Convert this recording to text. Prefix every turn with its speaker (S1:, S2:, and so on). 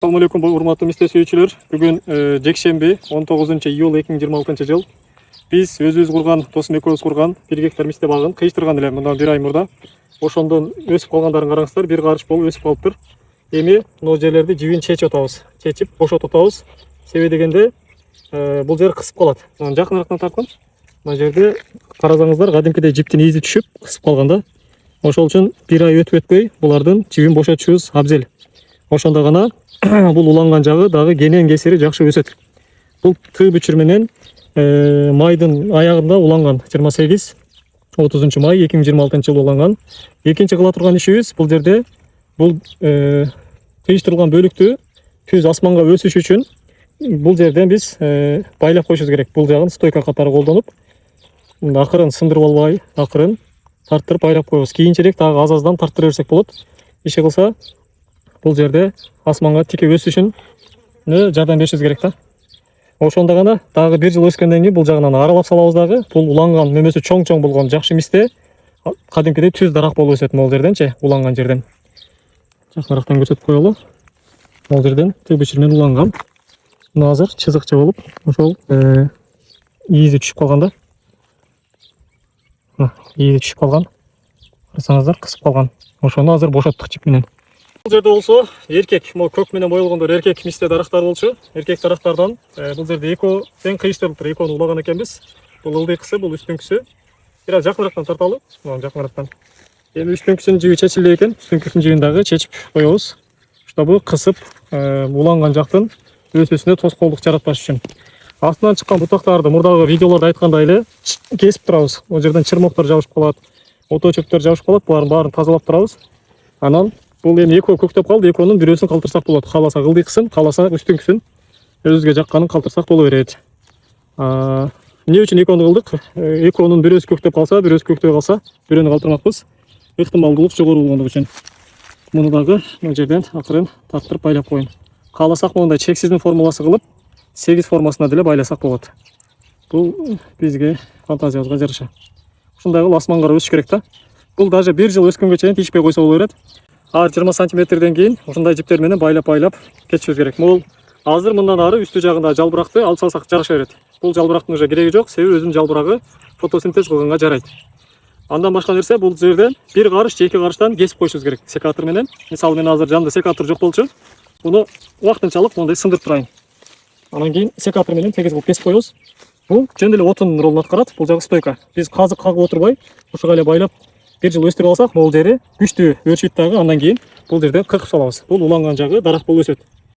S1: Assalamu alaikum урматтуу мисте сүйүүчүлөр. Бүгүн жекшемби 19-июл 2026 жыл. Биз өзүбүз курган, досум экөөбүз курган 1 гектар мисте багын кыйыштырган эле мындан 1 ай мурда. Ошондон өсүп калгандарын караңыздар, бир карыш болуп өсүп калыптыр. Эми могу жерлерди жибин чечип атабыз. Чечип бошотуп атабыз. Себеби дегенде бул жер кысып калат. Мына жакынырактан тарткан. Мына жерде карасаңыздар, кадимкидей жиптин изи түшүп кысып калган да. Ошол үчүн 1 ай өтүп өтпөй булардын жибин бошотушубуз абзел. Ошондо гана бул уланган жагы дагы кенен кесири жакшы өсөт. Бул тыйы бүчүр менен майдын аягында уланган 28-30 май 2026 жылы уланган. Экинчи кыла турган ишибиз бул жерде бул кыйыштырылган бөлүктү түз асманга өсүш үчүн бул жерден биз байлап коюшубуз керек. Бул жагын стойка катары колдонуп, акырын сындырып албай, акырын тарттырып байлап коебуз. Кийинчерээк дагы аз-аздан тарттыра берсек болот. Иши кылса бул жерде асманга тике өсүшүнө жардам беришибиз керек да. Ошондо гана дагы 1 жыл өскөндөн кийин бул жагынан аралап салабыз дагы. Бул уланган, мөмөсү чоң-чоң болгон жакшы мисте кадимкидей түз дарак болуп өсөт могу жерденчи, уланган жерден. Жакынырактан көрсөтүп коелу. Могу жерден тыйы бүчүр менен уланган. Мына азыр чызыкча болуп, ошол ийизи түшүп калган да. Ийизи түшүп калган. Карасаңыздар, кысып калган. Ошону азыр бошоттук жип менен. Бул жерде болсо эркек, могу көк менен боелгондор эркек мисте дарактар болчу. Эркек дарактардан бул жерде экөө тең кыйыштырылыптыр. Экөөнү улаган экенбиз. Бул ылдыйкысы, бул үстүңкүсү. Бираз жакынырактан тарталы. Мына жакынырактан. Эми үстүңкүсүнүн жиби чечилди экен. Үстүңкүсүнүн жибин дагы чечип коебуз. Чтобы кысып уланган жактын өсүүсүнө тоскоолдук жаратпаш үчүн. Астынан чыккан бутактарды мурдагы видеолордо айткандай эле кесип турабыз. Ол жерден чырмоктор жабышып калат, ото чөптөр жабышып калат. Булардын баарын тазалап турабыз. Анан бул эми экөө көктөп калды, экөөнүн бирөөсүн калтырсак болот. Кааласа ылдыйкысын, кааласа үстүңкүсүн өзүбүзгө жакканын калтырсак боло берет. Эмне үчүн экөөнү кылдык? Экөөнүн бирөөсү көктөп калса, бирөөсү көктөбөй калса, бирөөнү калтырмакпыз. Ыктымалдуулук жогору болгондугу үчүн. Муну дагы мына жерден акырын тарттырып байлап коеюн. Кааласак мондай чексиздин формуласы кылып, 8 формасына деле байласак болот. Бул бизге фантазиябызга жараша. Ушундай кылып асман карап өсүш керек да. Бул даже 1 жыл өскөнгө чейин тишпей койсо боло берет. 20 сантиметрден кийин ушундай жиптер менен байлап кетишибиз керек. Могул азыр мындан ары үстү жагында жалбыракты алып салсак жараша берет. Бул жалбырактын уже кереги жок, себеби өзүнүн жалбырагы фотосинтез кылганга жарайт. Андан башка нерсе бул жерден 1 карыш, 2 карыштан кесип коюшубуз керек секатор менен. Мисалы мен азыр жанымда секатор жок болчу. Буну убактынчалык мондай сындырып турайын. Анан кийин секатор менен тегиз кылып кесип коебуз. Бул жөн эле отун ролун аткарат. Бул жагы стойка. Биз казык кагып отурбай, ушуга эле байлап 1 жыл өстүрүп алсак, могул жери күчтүү өрчүйт дагы. Андан кийин бул жерден кыркып салабыз. Бул уланган жагы дарак болуп өсөт.